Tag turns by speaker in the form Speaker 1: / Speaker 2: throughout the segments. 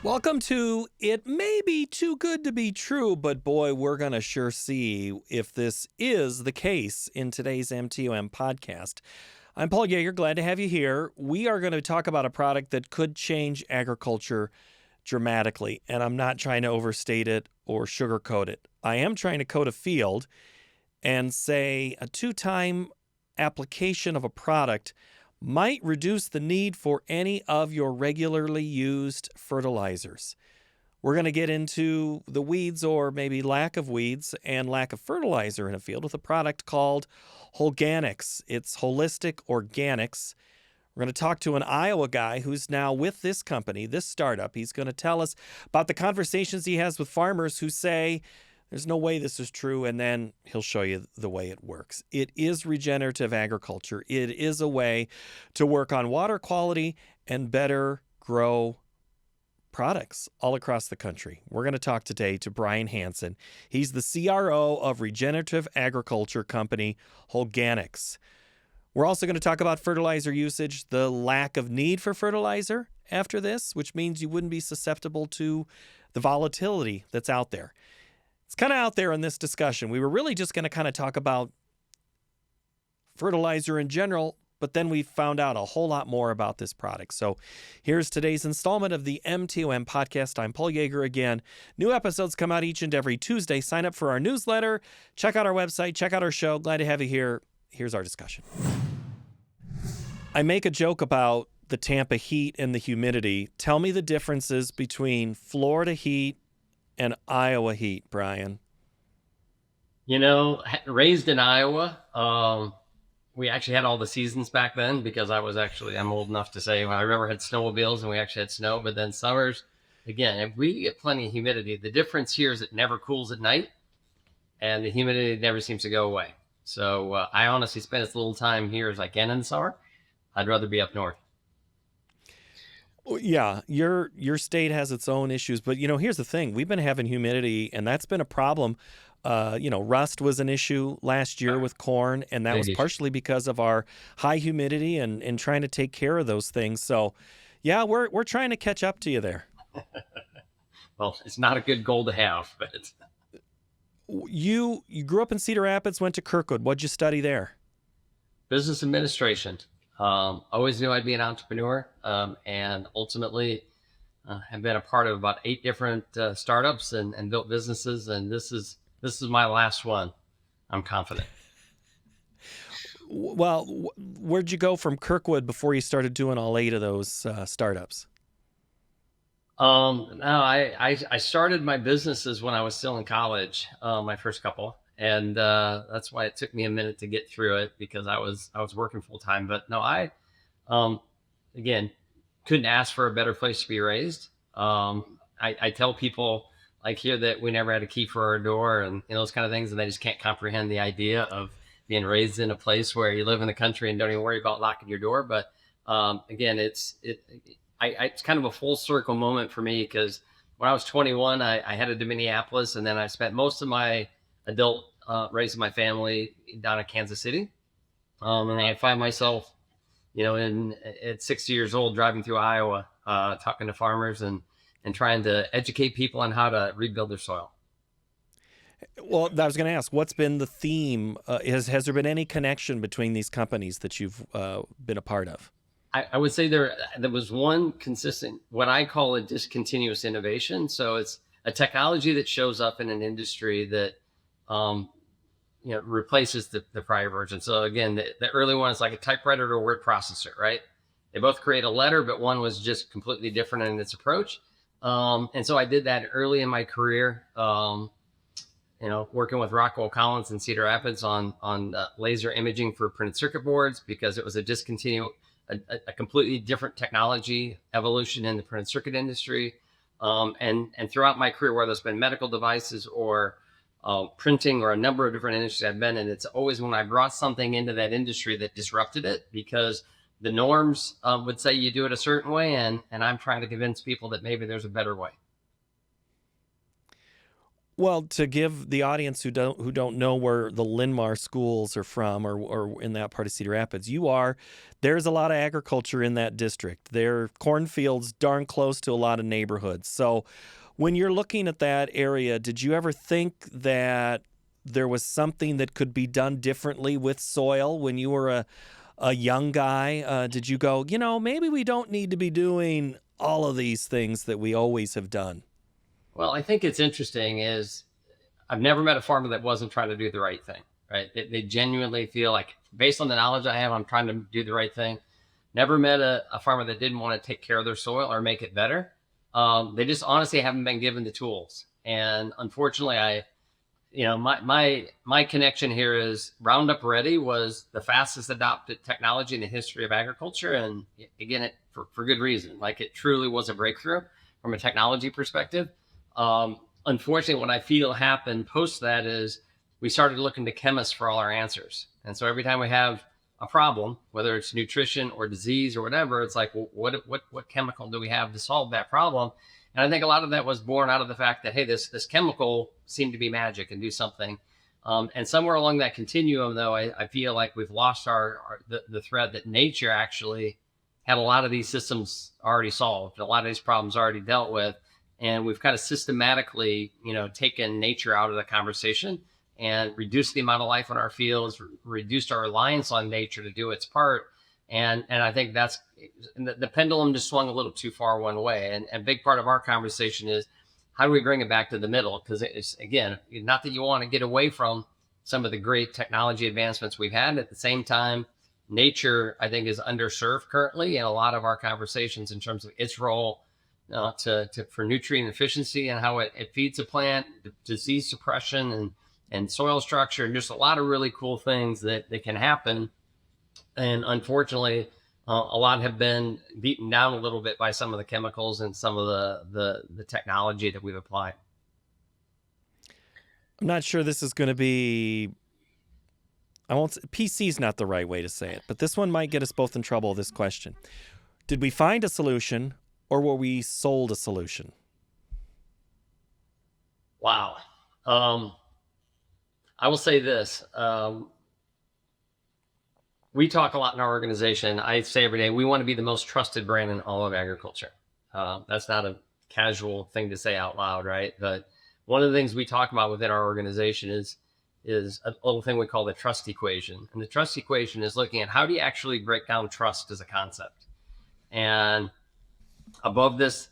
Speaker 1: Welcome to It May Be Too Good to Be True, but boy, we're going to sure see if this is the case in today's MTOM podcast. I'm Paul Yeager, glad to have you here. We are going to talk about a product that could change agriculture dramatically, and I'm not trying to overstate it or sugarcoat it. I am trying to coat a field and say a two-time application of a product might reduce the need for any of your regularly used fertilizers. We're going to get into the weeds, or maybe lack of weeds and lack of fertilizer in a field, with a product called Holganix. It's holistic organics. We're going to talk to an Iowa guy who's now with this company, this startup. He's going to tell us about the conversations he has with farmers who say, there's no way this is true, and then he'll show you the way it works. It is regenerative agriculture. It is a way to work on water quality and better grow products all across the country. We're going to talk today to Bryan Hansel. He's the CRO of regenerative agriculture company Holganix. We're also going to talk about fertilizer usage, the lack of need for fertilizer after this, which means you wouldn't be susceptible to the volatility that's out there. It's kind of out there in this discussion. We were really just going to kind of talk about fertilizer in general, but then we found out a whole lot more about this product. So here's today's installment of the MTOM podcast. I'm Paul Yeager again. New episodes come out each and every Tuesday. Sign up for our newsletter. Check out our website. Check out our show. Glad to have you here. Here's our discussion. I make a joke about the Tampa heat and the humidity. Tell me the differences between Florida heat and Iowa heat, Bryan.
Speaker 2: Raised in Iowa, we actually had all the seasons back then because I'm old enough to say, I remember had snowmobiles and we actually had snow, but then summers, again, if we get plenty of humidity, the difference here is it never cools at night and the humidity never seems to go away. So I honestly spend as little time here as I can in the summer. I'd rather be up north.
Speaker 1: Yeah, your state has its own issues, but here's the thing: we've been having humidity, and that's been a problem. Rust was an issue last year with corn, and that was partially because of our high humidity and trying to take care of those things. So, yeah, we're trying to catch up to you there.
Speaker 2: Well, it's not a good goal to have, but
Speaker 1: you grew up in Cedar Rapids, went to Kirkwood. What'd you study there?
Speaker 2: Business administration. Always knew I'd be an entrepreneur, and ultimately have been a part of about 8 different startups and built businesses. And this is my last one. I'm confident.
Speaker 1: Well, where'd you go from Kirkwood before you started doing all 8 of those startups?
Speaker 2: No, I started my businesses when I was still in college, my first couple. And that's why it took me a minute to get through it, because I was working full time. But no, I again couldn't ask for a better place to be raised. I tell people like here that we never had a key for our door and those kind of things, and they just can't comprehend the idea of being raised in a place where you live in the country and don't even worry about locking your door. But again, it's kind of a full circle moment for me, because when I was 21, I headed to Minneapolis, and then I spent most of my adult raising my family down in Kansas City. And I find myself, at 60 years old, driving through Iowa, talking to farmers and trying to educate people on how to rebuild their soil.
Speaker 1: Well, I was going to ask, what's been the theme? Has there been any connection between these companies that you've been a part of?
Speaker 2: I would say there was one consistent, what I call a discontinuous innovation. So it's a technology that shows up in an industry that replaces the prior version. So again, the early one is like a typewriter or a word processor, right? They both create a letter, but one was just completely different in its approach. And so I did that early in my career, working with Rockwell Collins in Cedar Rapids on laser imaging for printed circuit boards, because it was a completely different technology evolution in the printed circuit industry. And throughout my career, whether it's been medical devices or printing or a number of different industries I've been in, it's always when I brought something into that industry that disrupted it, because the norms would say you do it a certain way, and I'm trying to convince people that maybe there's a better way.
Speaker 1: Well, to give the audience who don't know where the Linmar schools are from, or in that part of Cedar Rapids, there's a lot of agriculture in that district. There are cornfields darn close to a lot of neighborhoods. So when you're looking at that area, did you ever think that there was something that could be done differently with soil when you were a young guy? Did you go, maybe we don't need to be doing all of these things that we always have done?
Speaker 2: Well, I think it's interesting is I've never met a farmer that wasn't trying to do the right thing, right? They genuinely feel like, based on the knowledge I have, I'm trying to do the right thing. Never met a farmer that didn't want to take care of their soil or make it better. They just honestly haven't been given the tools. And unfortunately, my connection here is Roundup Ready was the fastest adopted technology in the history of agriculture. And again, for good reason. Like, it truly was a breakthrough from a technology perspective. Unfortunately, what I feel happened post that is we started looking to chemists for all our answers. And so every time we have a problem, whether it's nutrition or disease or whatever, it's like, well, what chemical do we have to solve that problem? And I think a lot of that was born out of the fact that, hey, this chemical seemed to be magic and do something. And somewhere along that continuum, though, I feel like we've lost the thread that nature actually had a lot of these systems already solved, a lot of these problems already dealt with. And we've kind of systematically, taken nature out of the conversation and reduced the amount of life on our fields, reduced our reliance on nature to do its part. And I think that's the pendulum just swung a little too far one way. And a big part of our conversation is, how do we bring it back to the middle? Because it's, again, not that you want to get away from some of the great technology advancements we've had. At the same time, nature, I think, is underserved currently in a lot of our conversations in terms of its role for nutrient efficiency and how it feeds a plant, disease suppression and soil structure, and just a lot of really cool things that can happen. And unfortunately, a lot have been beaten down a little bit by some of the chemicals and some of the technology that we've applied.
Speaker 1: I'm not sure this is going to be, PC is not the right way to say it, but this one might get us both in trouble, this question. Did we find a solution, or were we sold a solution?
Speaker 2: Wow. I will say this. We talk a lot in our organization. I say every day, we want to be the most trusted brand in all of agriculture. That's not a casual thing to say out loud, right? But one of the things we talk about within our organization is a little thing we call the trust equation. And the trust equation is looking at, how do you actually break down trust as a concept? And above this,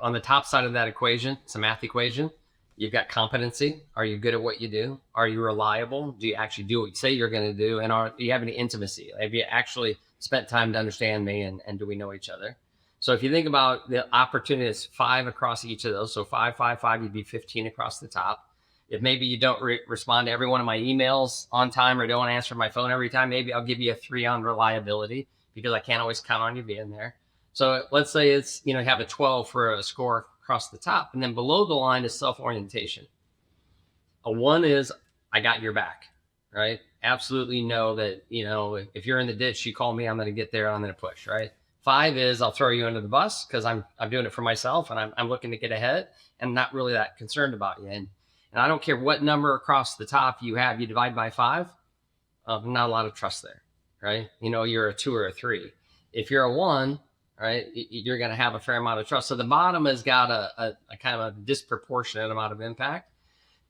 Speaker 2: on the top side of that equation, it's a math equation. You've got competency. Are you good at what you do? Are you reliable? Do you actually do what you say you're going to do? And do you have any intimacy? Have you actually spent time to understand me, and do we know each other? So if you think about the opportunity, it's 5 across each of those. So 5, 5, 5, you'd be 15 across the top. If maybe you don't respond to every one of my emails on time, or don't answer my phone every time, maybe I'll give you a 3 on reliability, because I can't always count on you being there. So let's say it's, you have a 12 for a score across the top. And then below the line is self-orientation. A 1 is, I got your back, right? Absolutely know that, if you're in the ditch, you call me, I'm going to get there, I'm going to push, right? 5 is, I'll throw you under the bus because I'm doing it for myself, and I'm looking to get ahead and not really that concerned about you. And I don't care what number across the top you have, you divide by 5, not a lot of trust there, right? You're a 2 or a 3. If you're a 1, right, you're going to have a fair amount of trust. So the bottom has got a kind of a disproportionate amount of impact.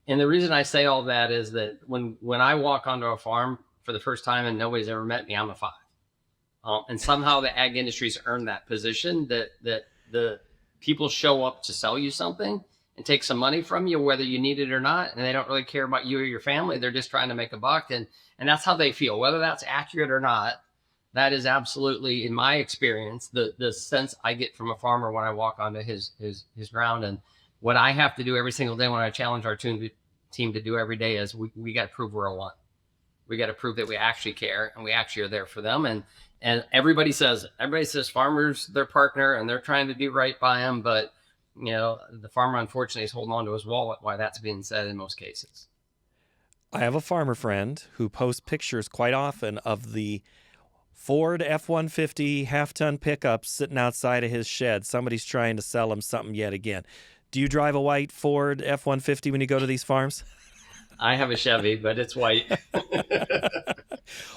Speaker 2: And the reason I say all that is that when I walk onto a farm for the first time and nobody's ever met me, I'm a 5. And somehow the ag industry's earned that position, that the people show up to sell you something and take some money from you, whether you need it or not. And they don't really care about you or your family. They're just trying to make a buck. And that's how they feel, whether that's accurate or not. That is absolutely, in my experience, the sense I get from a farmer when I walk onto his ground. And what I have to do every single day when I challenge our team to do every day is we got to prove we're a 1. We got to prove that we actually care and we actually are there for them. And everybody says it. Everybody says farmers, their partner, and they're trying to do right by them. But, the farmer, unfortunately, is holding on to his wallet while that's being said in most cases.
Speaker 1: I have a farmer friend who posts pictures quite often of the Ford F-150 half-ton pickup sitting outside of his shed. Somebody's trying to sell him something yet again. Do you drive a white Ford F-150 when you go to these farms?
Speaker 2: I have a Chevy, but it's white.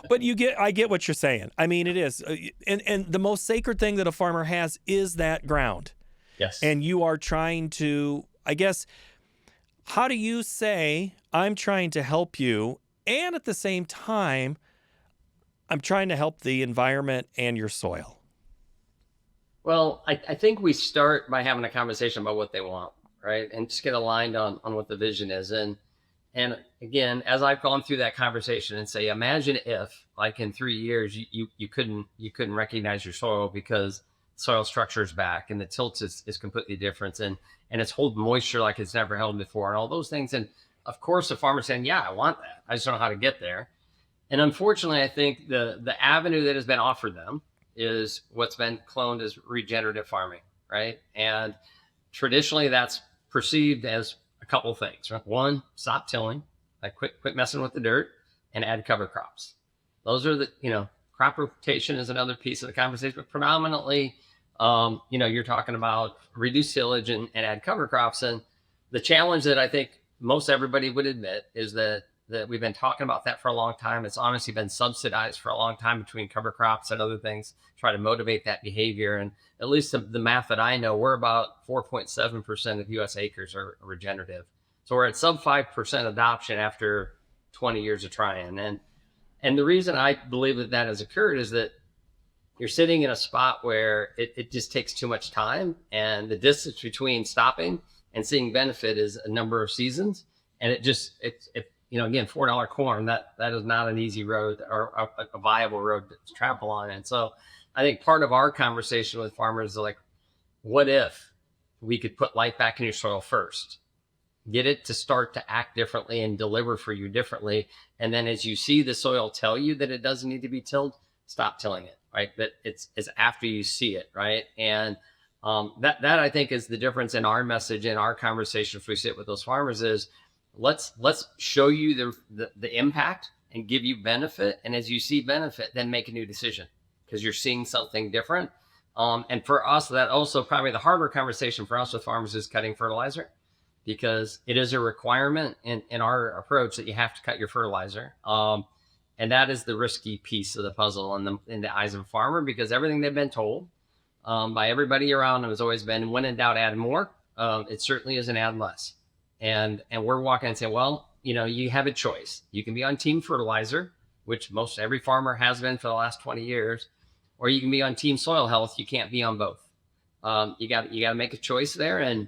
Speaker 1: But I get what you're saying. I mean, it is. And the most sacred thing that a farmer has is that ground.
Speaker 2: Yes.
Speaker 1: And you are trying to, I guess, how do you say, I'm trying to help you, and at the same time, I'm trying to help the environment and your soil?
Speaker 2: Well, I think we start by having a conversation about what they want, right? And just get aligned on what the vision is. And again, as I've gone through that conversation and say, imagine if, like in 3 years, you couldn't recognize your soil because soil structure is back and the tilt is completely different and it's holding moisture like it's never held before and all those things. And of course, the farmer's saying, yeah, I want that. I just don't know how to get there. And unfortunately, I think the avenue that has been offered them is what's been cloned as regenerative farming, right? And traditionally, that's perceived as a couple of things. Right? One, stop tilling, like quit messing with the dirt, and add cover crops. Those are crop rotation is another piece of the conversation, but predominantly, you're talking about reduce tillage and add cover crops. And the challenge that I think most everybody would admit is that we've been talking about that for a long time. It's honestly been subsidized for a long time between cover crops and other things, try to motivate that behavior. And at least the math that I know, we're about 4.7% of US acres are regenerative. So we're at sub 5% adoption after 20 years of trying. And the reason I believe that has occurred is that you're sitting in a spot where it just takes too much time. And the distance between stopping and seeing benefit is a number of seasons. And again, $4 corn, that is not an easy road or a viable road to travel on. And so I think part of our conversation with farmers is like, what if we could put life back in your soil first, get it to start to act differently and deliver for you differently. And then as you see the soil tell you that it doesn't need to be tilled, stop tilling it, right? That it's after you see it, right? And that I think is the difference in our message, in our conversation, if we sit with those farmers, is let's show you the impact and give you benefit. And as you see benefit, then make a new decision because you're seeing something different. And for us, that also probably the harder conversation for us with farmers is cutting fertilizer, because it is a requirement in our approach that you have to cut your fertilizer. And that is the risky piece of the puzzle in the eyes of a farmer, because everything they've been told by everybody around them has always been, when in doubt, add more. It certainly isn't add less. And we're walking and saying, well, you have a choice. You can be on team fertilizer, which most every farmer has been for the last 20 years, or you can be on team soil health. You can't be on both. You got to make a choice there, and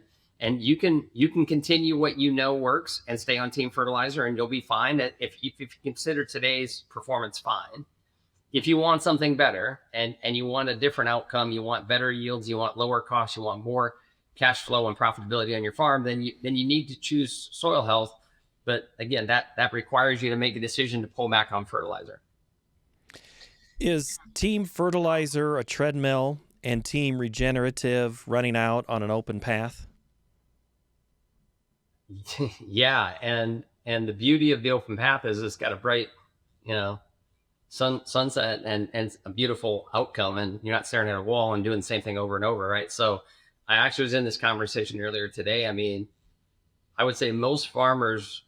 Speaker 2: you can continue what works and stay on team fertilizer, and you'll be fine. If you consider today's performance fine, if you want something better and you want a different outcome, you want better yields, you want lower costs, you want more cash flow and profitability on your farm, then you need to choose soil health. But again, that requires you to make a decision to pull back on fertilizer.
Speaker 1: Is team fertilizer a treadmill and team regenerative running out on an open path?
Speaker 2: Yeah, and the beauty of the open path is it's got a bright, sunset and a beautiful outcome, and you're not staring at a wall and doing the same thing over and over, right? So I actually was in this conversation earlier today. I mean, I would say most farmers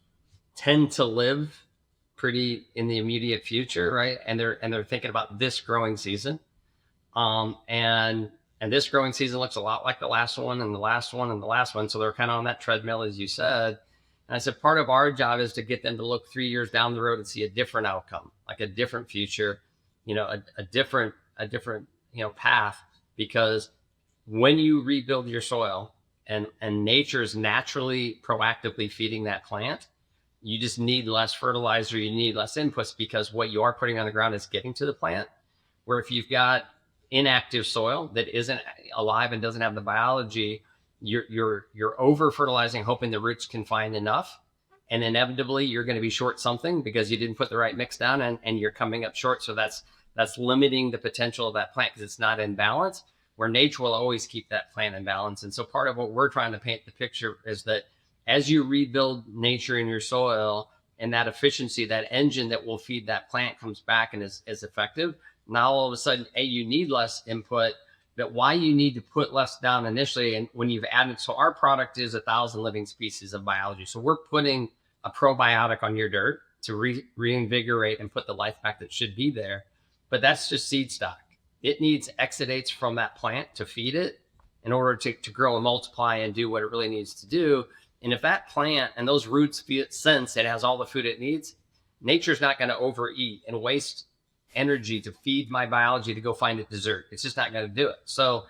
Speaker 2: tend to live pretty in the immediate future, right? And they're thinking about this growing season. And this growing season looks a lot like the last one and the last one and the last one. So they're kind of on that treadmill, as you said. And I said, part of our job is to get them to look 3 years down the road and see a different outcome, like a different future, a different path. Because when you rebuild your soil and nature is naturally proactively feeding that plant, you just need less fertilizer, you need less inputs, because what you are putting on the ground is getting to the plant. Where if you've got inactive soil that isn't alive and doesn't have the biology, you're over fertilizing, hoping the roots can find enough, and inevitably you're going to be short something because you didn't put the right mix down, and you're coming up short. So that's limiting the potential of that plant because it's not in balance, where nature will always keep that plant in balance. And so part of what we're trying to paint the picture is that as you rebuild nature in your soil, and that efficiency, that engine that will feed that plant comes back and is effective, now all of a sudden, you need less input, that why you need to put less down initially. And when you've added, so our product is 1,000 living species of biology. So we're putting a probiotic on your dirt to reinvigorate and put the life back that should be there. But that's just seed stock. It needs exudates from that plant to feed it in order to grow and multiply and do what it really needs to do. And if that plant and those roots sense it has all the food it needs, nature's not going to overeat and waste energy to feed my biology to go find it dessert. It's just not going to do it. So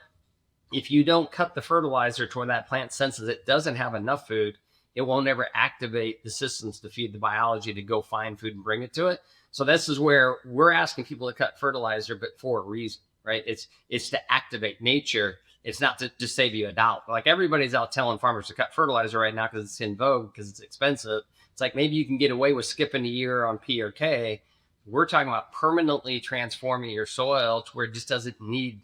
Speaker 2: if you don't cut the fertilizer to where that plant senses it doesn't have enough food, it won't ever activate the systems to feed the biology to go find food and bring it to it. So this is where we're asking people to cut fertilizer, but for a reason, right? It's to activate nature. It's not to just save you $1. Like everybody's out telling farmers to cut fertilizer right now because it's in vogue, because it's expensive. It's like maybe you can get away with skipping a year on P or K. We're talking about permanently transforming your soil to where it just doesn't need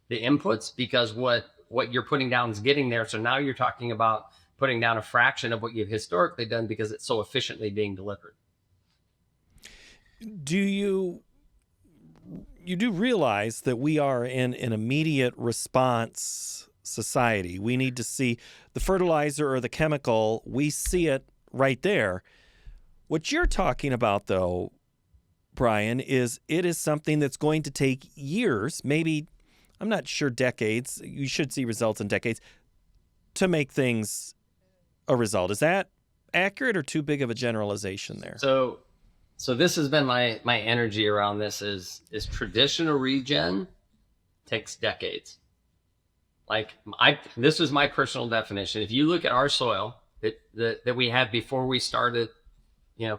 Speaker 2: the inputs, because what you're putting down is getting there. So now you're talking about putting down a fraction of what you've historically done because it's so efficiently being delivered.
Speaker 1: Do you do realize that we are in an immediate response society? We need to see the fertilizer or the chemical. We see it right there. What you're talking about, though, Bryan, is it is something that's going to take years, maybe, I'm not sure, decades. You should see results in decades to make things a result. Is that accurate or too big of a generalization there?
Speaker 2: So this has been my energy around this is traditional regen takes decades. Like this was my personal definition. If you look at our soil that we had before we started,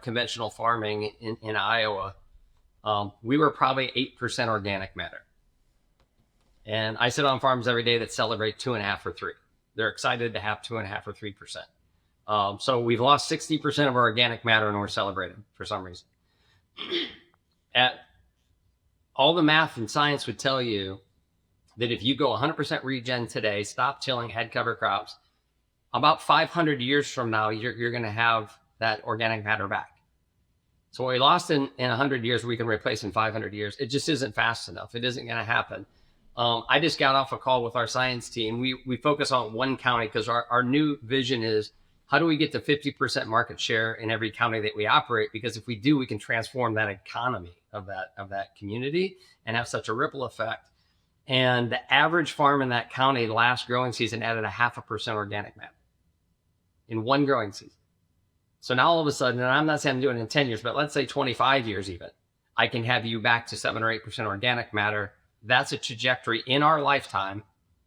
Speaker 2: conventional farming in Iowa, we were probably 8% organic matter. And I sit on farms every day that celebrate 2.5 or 3. They're excited to have 2.5 or 3%. So we've lost 60% of our organic matter and we're celebrating for some reason. At all the math and science would tell you that if you go 100% regen today, stop tilling, head cover crops, about 500 years from now, you're going to have that organic matter back. So what we lost in 100 years, we can replace in 500 years. It just isn't fast enough. It isn't going to happen. I just got off a call with our science team. We focus on one county because our new vision is, how do we get to 50% market share in every county that we operate? Because if we do, we can transform that economy of that community and have such a ripple effect. And the average farm in that county last growing season added 0.5% organic matter in one growing season. So now all of a sudden, and I'm not saying I'm doing it in 10 years, but let's say 25 years even, I can have you back to 7 or 8% organic matter. That's a trajectory in our lifetime.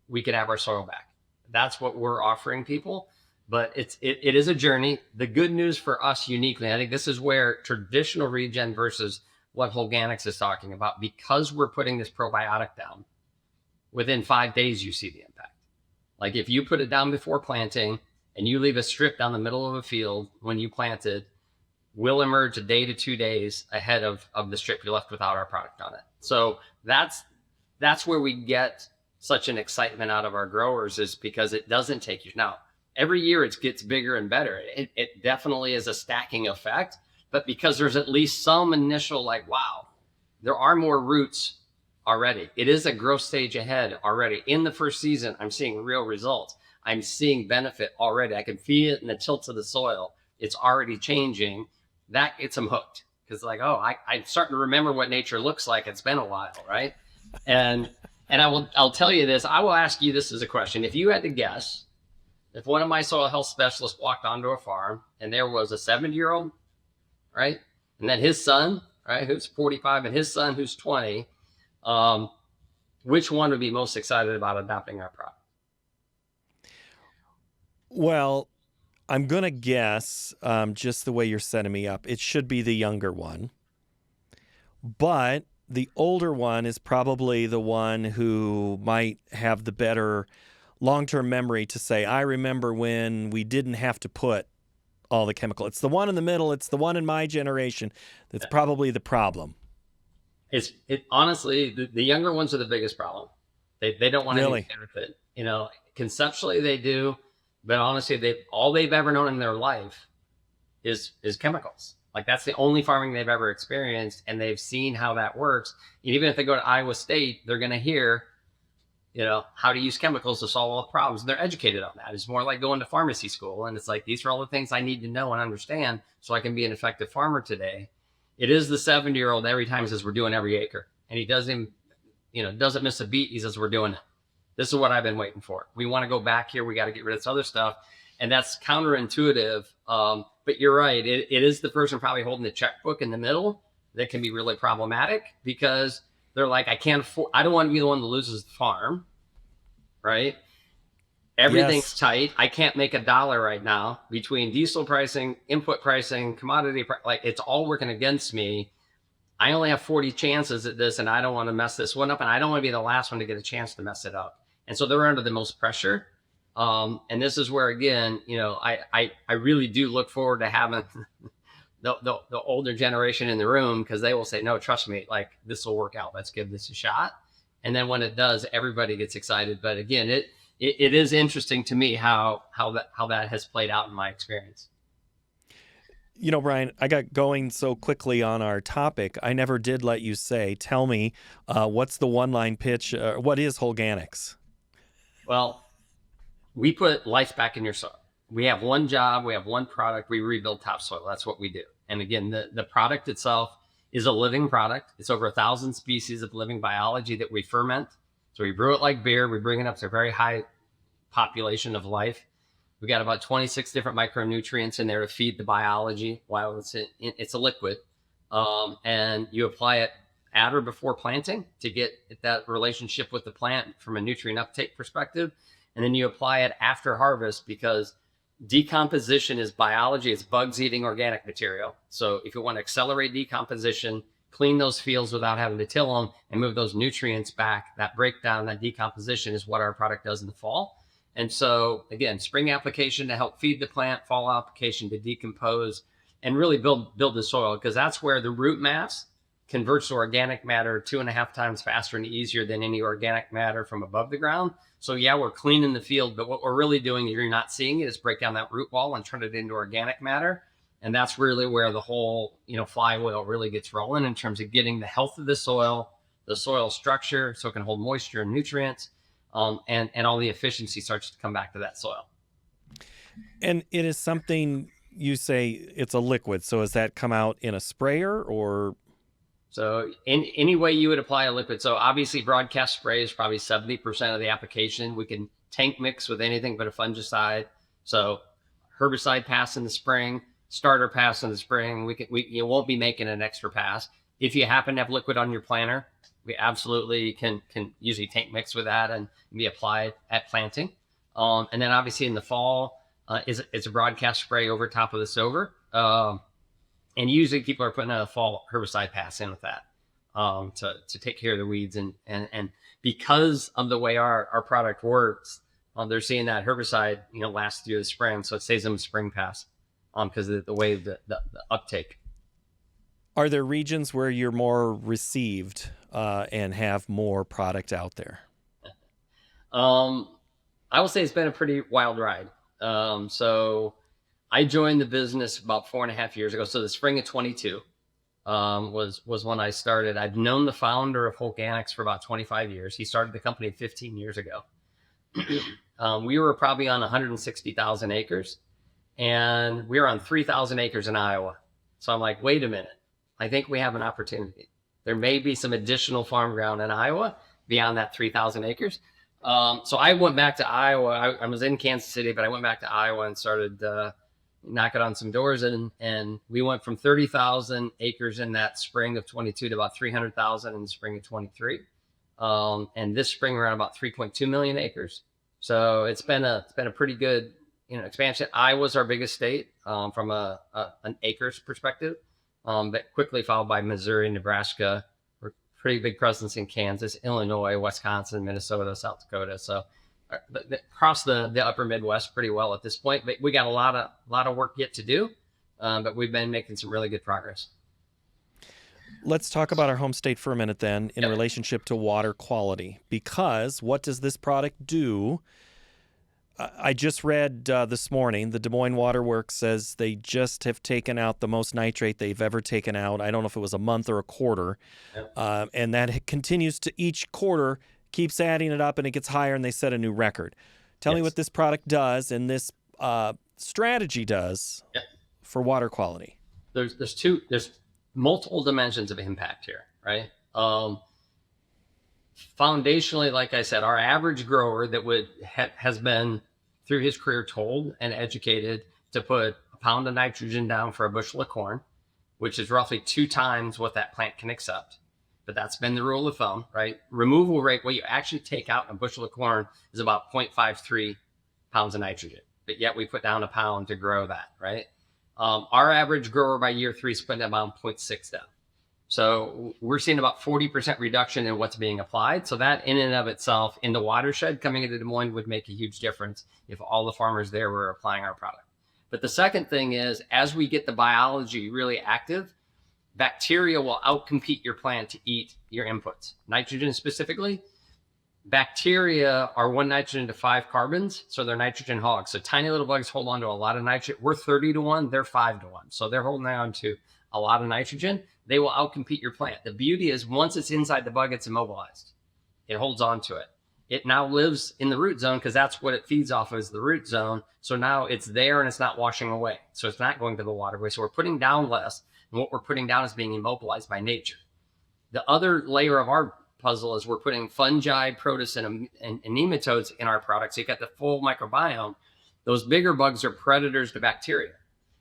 Speaker 2: We could have our soil back. That's what we're offering people. But it is a journey. The good news for us uniquely, I think this is where traditional regen versus what Holganix is talking about, because we're putting this probiotic down, within 5 days, you see the impact. Like if you put it down before planting and you leave a strip down the middle of a field when you planted, we'll emerge a day to 2 days ahead of the strip you left without our product on it. So that's where we get such an excitement out of our growers, is because it doesn't take years. Now, every year it gets bigger and better. It definitely is a stacking effect, but because there's at least some initial like, wow, there are more roots already. It is a growth stage ahead already. In the first season, I'm seeing real results. I'm seeing benefit already. I can feel it in the tilt of the soil. It's already changing. That gets them hooked, because like, oh, I'm starting to remember what nature looks like. It's been a while, right? And I'll tell you this. I will ask you this as a question. If you had to guess, if one of my soil health specialists walked onto a farm and there was a 70-year-old, right, and then his son, right, who's 45, and his son who's 20, which one would be most excited about adopting our product?
Speaker 1: Well, I'm going to guess, just the way you're setting me up, it should be the younger one. But the older one is probably the one who might have the better long-term memory to say, I remember when we didn't have to put all the chemical. It's the one in the middle. It's the one in my generation that's probably the problem.
Speaker 2: Honestly, the younger ones are the biggest problem. They don't want any benefit. Conceptually they do, but honestly, all they've ever known in their life is chemicals. Like that's the only farming they've ever experienced, and they've seen how that works. And even if they go to Iowa State, they're going to hear, how to use chemicals to solve all the problems. And they're educated on that. It's more like going to pharmacy school. And it's like, these are all the things I need to know and understand so I can be an effective farmer today. It is the 70-year-old every time he says, we're doing every acre. And he doesn't miss a beat. He says, we're doing it. This is what I've been waiting for. We want to go back here. We got to get rid of this other stuff. And that's counterintuitive. But you're right. It is the person probably holding the checkbook in the middle that can be really problematic, because they're like, I don't want to be the one that loses the farm, right? Everything's tight. I can't make $1 right now between diesel pricing, input pricing, commodity price. Like, it's all working against me. I only have 40 chances at this, and I don't want to mess this one up, and I don't want to be the last one to get a chance to mess it up. And so they're under the most pressure. And this is where, again, I really do look forward to having the older generation in the room, because they will say, no, trust me, like, this will work out. Let's give this a shot. And then when it does, everybody gets excited. But again, it is interesting to me how that has played out in my experience.
Speaker 1: Bryan, I got going so quickly on our topic. I never did let you tell me, what's the one-line pitch? What is Holganix?
Speaker 2: Well, we put life back in your soil. We have one job. We have one product. We rebuild topsoil. That's what we do. And again, the product itself is a living product. It's over 1,000 species of living biology that we ferment. So we brew it like beer. We bring it up to a very high population of life. We got about 26 different micronutrients in there to feed the biology while it's a liquid. And you apply it at or before planting to get that relationship with the plant from a nutrient uptake perspective. And then you apply it after harvest, because decomposition is biology. It's bugs eating organic material. So if you want to accelerate decomposition, clean those fields without having to till them, and move those nutrients back, that breakdown, that decomposition is what our product does in the fall. And so again, spring application to help feed the plant, fall application to decompose and really build the soil, because that's where the root mass converts to organic matter 2.5 times faster and easier than any organic matter from above the ground. So yeah, we're cleaning the field, but what we're really doing, you're not seeing it, is break down that root wall and turn it into organic matter. And that's really where the whole, flywheel really gets rolling in terms of getting the health of the soil structure, so it can hold moisture and nutrients, and all the efficiency starts to come back to that soil.
Speaker 1: And it is something, you say it's a liquid. So does that come out in a sprayer, or?
Speaker 2: So in any way you would apply a liquid. So obviously broadcast spray is probably 70% of the application. We can tank mix with anything but a fungicide. So herbicide pass in the spring, starter pass in the spring. You won't be making an extra pass. If you happen to have liquid on your planter, we absolutely can usually tank mix with that and be applied at planting. And then obviously in the fall, it's a broadcast spray over top of the silver. And usually people are putting a fall herbicide pass in with that to take care of the weeds. And because of the way our product works, they're seeing that herbicide, last through the spring. So it saves them a spring pass because of the way the uptake.
Speaker 1: Are there regions where you're more received and have more product out there?
Speaker 2: I will say it's been a pretty wild ride. So I joined the business about 4.5 years ago. So the spring of 22 was when I started. I've known the founder of Holganix for about 25 years. He started the company 15 years ago. We were probably on 160,000 acres, and we were on 3,000 acres in Iowa. So I'm like, wait a minute. I think we have an opportunity. There may be some additional farm ground in Iowa beyond that 3,000 acres. So I went back to Iowa. I was in Kansas City, but I went back to Iowa and started knocking on some doors. And we went from 30,000 acres in that spring of 22 to about 300,000 in the spring of 23. And this spring we're at about 3.2 million acres. So it's been a pretty good expansion. Iowa's our biggest state from an acres perspective, but quickly followed by Missouri, Nebraska. We're pretty big presence in Kansas, Illinois, Wisconsin, Minnesota, South Dakota. So across the upper Midwest pretty well at this point. But we got a lot of work yet to do, but we've been making some really good progress.
Speaker 1: Let's talk about our home state for a minute then in relationship to water quality, because what does this product do? I just read this morning, the Des Moines Water Works says they just have taken out the most nitrate they've ever taken out. I don't know if it was a month or a quarter. And that continues to each quarter keeps adding it up and it gets higher and they set a new record. Tell me what this product does and this strategy does for water quality.
Speaker 2: There's multiple dimensions of impact here, right? Foundationally, like I said, our average grower that has been through his career told and educated to put a pound of nitrogen down for a bushel of corn, which is roughly 2 times what that plant can accept. But that's been the rule of thumb, right? Removal rate, what you actually take out in a bushel of corn, is about 0.53 pounds of nitrogen. But yet we put down a pound to grow that, right? Our average grower by year 3 is putting about 0.6 down. So we're seeing about 40% reduction in what's being applied. So that in and of itself in the watershed coming into Des Moines would make a huge difference if all the farmers there were applying our product. But the second thing is, as we get the biology really active, bacteria will outcompete your plant to eat your inputs. Nitrogen specifically, bacteria are 1 nitrogen to 5 carbons. So they're nitrogen hogs. So tiny little bugs hold on to a lot of nitrogen. We're 30 to 1, they're 5 to 1. So they're holding on to a lot of nitrogen. They will outcompete your plant. The beauty is once it's inside the bug, it's immobilized. It holds on to it. It now lives in the root zone because that's what it feeds off of, is the root zone. So now it's there and it's not washing away. So it's not going to the waterway. So we're putting down less. And what we're putting down is being immobilized by nature. The other layer of our puzzle is we're putting fungi, protists, and nematodes in our product. So you got the full microbiome. Those bigger bugs are predators to bacteria.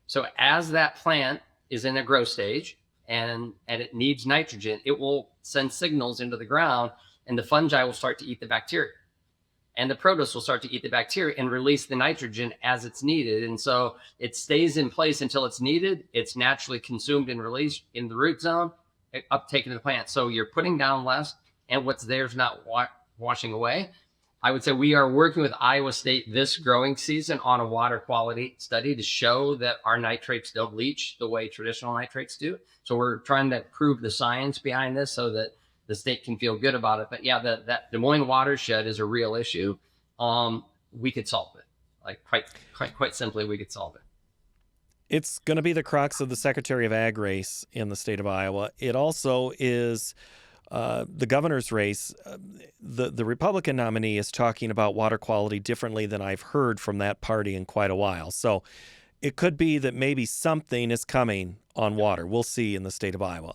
Speaker 2: So as that plant is in a growth stage and it needs nitrogen, it will send signals into the ground, and the fungi will start to eat the bacteria. And the protists will start to eat the bacteria and release the nitrogen as it's needed. And so it stays in place until it's needed. It's naturally consumed and released in the root zone, uptaken in the plant. So you're putting down less, and what's there is not washing away. I would say we are working with Iowa State this growing season on a water quality study to show that our nitrates don't leach the way traditional nitrates do. So we're trying to prove the science behind this so that the state can feel good about it. But yeah, that Des Moines watershed is a real issue. We could solve it. Like quite simply, we could solve it.
Speaker 1: It's going to be the crux of the Secretary of Ag race in the state of Iowa. It also is the governor's race. The Republican nominee is talking about water quality differently than I've heard from that party in quite a while. So it could be that maybe something is coming on water. We'll see in the state of Iowa.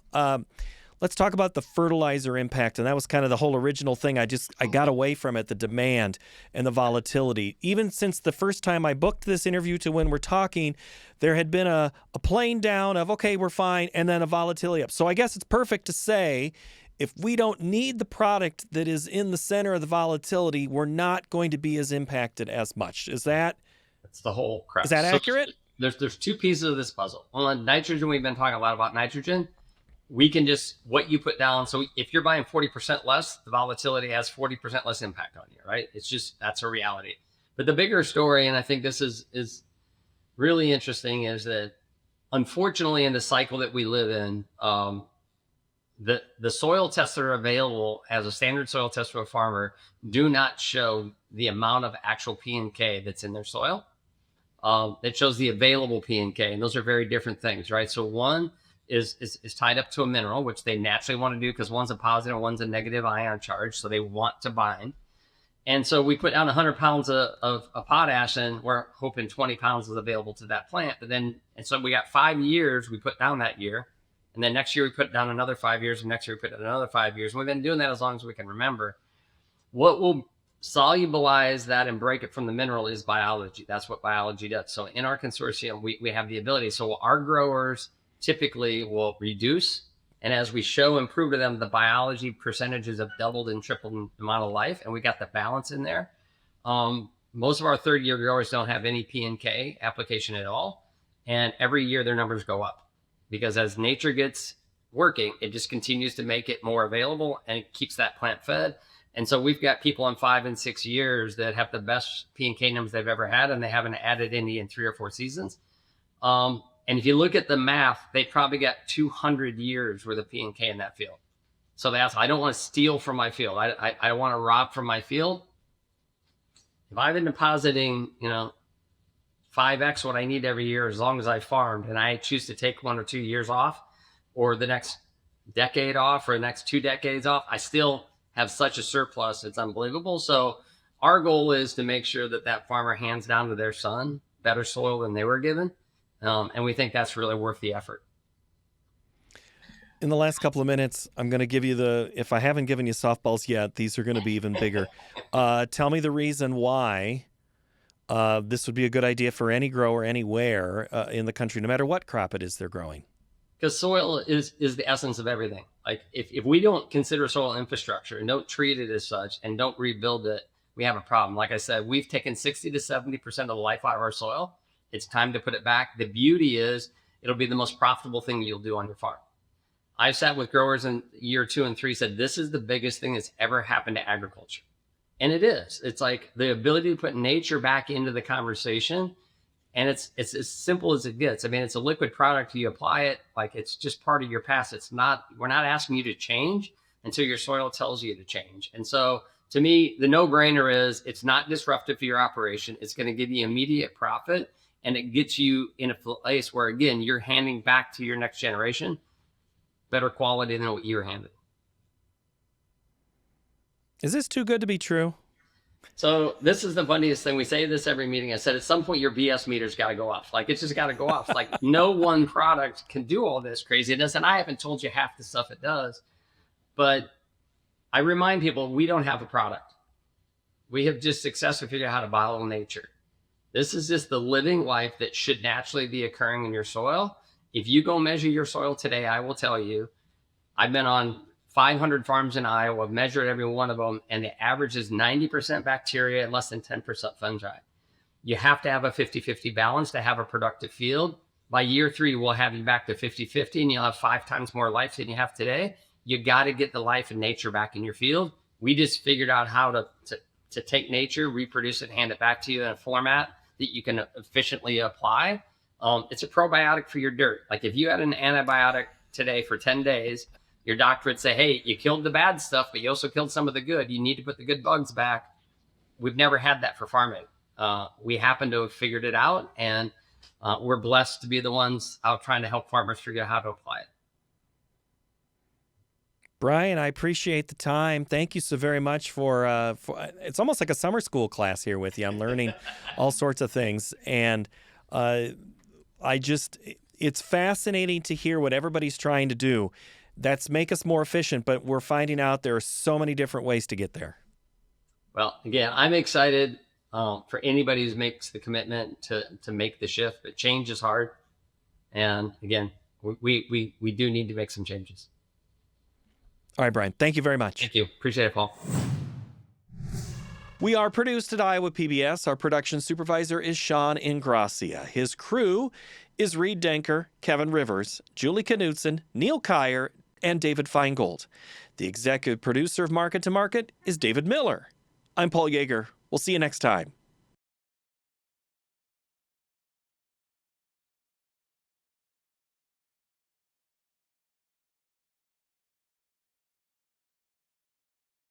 Speaker 1: Let's talk about the fertilizer impact. And that was kind of the whole original thing. I got away from it, the demand and the volatility. Even since the first time I booked this interview to when we're talking, there had been a plane down of, okay, we're fine, and then a volatility up. So I guess it's perfect to say, if we don't need the product that is in the center of the volatility, we're not going to be as impacted as much. That's
Speaker 2: the whole crap.
Speaker 1: Is that accurate?
Speaker 2: There's 2 pieces of this puzzle. On nitrogen, we've been talking a lot about nitrogen. We can just, what you put down. So if you're buying 40% less, the volatility has 40% less impact on you, right? It's just, that's a reality. But the bigger story, and I think this is really interesting, is that unfortunately in the cycle that we live in, the soil tests that are available as a standard soil test for a farmer do not show the amount of actual P and K that's in their soil. It shows the available P and K, and those are very different things, right? So one is tied up to a mineral, which they naturally want to do because one's a positive and one's a negative ion charge, so they want to bind. And so we put down 100 pounds of potash, and we're hoping 20 pounds is available to that plant. And so we got 5 years we put down that year. And then next year we put down another 5 years, and next year we put down another 5 years. And we've been doing that as long as we can remember. What will solubilize that and break it from the mineral is biology. That's what biology does. So in our consortium, we have the ability. So our growers typically will reduce. And as we show and prove to them, the biology percentages have doubled and tripled in the amount of life. And we got the balance in there. Most of our 3rd-year growers don't have any P and K application at all. And every year their numbers go up. Because as nature gets working, it just continues to make it more available and it keeps that plant fed. And so we've got people on 5 and 6 years that have the best P and K numbers they've ever had, and they haven't added any in 3 or 4 seasons. And if you look at the math, they probably got 200 years worth of P and K in that field. So they ask, I don't want to steal from my field. I don't want to rob from my field. If I've been depositing, 5x what I need every year, as long as I farmed, and I choose to take 1 or 2 years off, or the next decade off, or the next 2 decades off, I still have such a surplus. It's unbelievable. So our goal is to make sure that that farmer hands down to their son better soil than they were given. And we think that's really worth the effort.
Speaker 1: In the last couple of minutes, I'm going to give you if I haven't given you softballs yet, these are going to be even bigger. Tell me the reason why this would be a good idea for any grower anywhere in the country, no matter what crop it is they're growing.
Speaker 2: Because soil is the essence of everything. Like if we don't consider soil infrastructure and don't treat it as such and don't rebuild it, we have a problem. Like I said, we've taken 60 to 70% of the life out of our soil. It's time to put it back. The beauty is it'll be the most profitable thing you'll do on your farm. I've sat with growers in year 2 and 3, said, this is the biggest thing that's ever happened to agriculture. And it is. It's like the ability to put nature back into the conversation. And it's as simple as it gets. I mean, it's a liquid product. You apply it like it's just part of your past. We're not asking you to change until your soil tells you to change. And so to me, the no-brainer is it's not disruptive to your operation. It's going to give you immediate profit. And it gets you in a place where, again, you're handing back to your next generation better quality than what you're handed.
Speaker 1: Is this too good to be true?
Speaker 2: So this is the funniest thing. We say this every meeting. I said, at some point, your BS meter's got to go off. Like, it's just got to go off. Like, no one product can do all this craziness. And I haven't told you half the stuff it does. But I remind people, we don't have a product. We have just successfully figured out how to bottle nature. This is just the living life that should naturally be occurring in your soil. If you go measure your soil today, I will tell you, I've been on 500 farms in Iowa, I've measured every one of them, and the average is 90% bacteria and less than 10% fungi. You have to have a 50-50 balance to have a productive field. By year 3, we'll have you back to 50-50, and you'll have 5 times more life than you have today. You got to get the life and nature back in your field. We just figured out how to take nature, reproduce it, and hand it back to you in a format that you can efficiently apply. It's a probiotic for your dirt. Like if you had an antibiotic today for 10 days, your doctor would say, hey, you killed the bad stuff, but you also killed some of the good. You need to put the good bugs back. We've never had that for farming. We happen to have figured it out, and we're blessed to be the ones out trying to help farmers figure out how to apply it.
Speaker 1: Bryan, I appreciate the time. Thank you so very much for it's almost like a summer school class here with you. I'm learning all sorts of things. And it's fascinating to hear what everybody's trying to do. That's make us more efficient, but we're finding out there are so many different ways to get there.
Speaker 2: Well, again, I'm excited for anybody who makes the commitment to make the shift, but change is hard. And again, we do need to make some changes.
Speaker 1: All right, Bryan, thank you very much.
Speaker 2: Thank you. Appreciate it, Paul.
Speaker 1: We are produced at Iowa PBS. Our production supervisor is Sean Ingracia. His crew is Reed Denker, Kevin Rivers, Julie Knudsen, Neil Kyer, and David Feingold. The executive producer of Market to Market is David Miller. I'm Paul Yeager. We'll see you next time.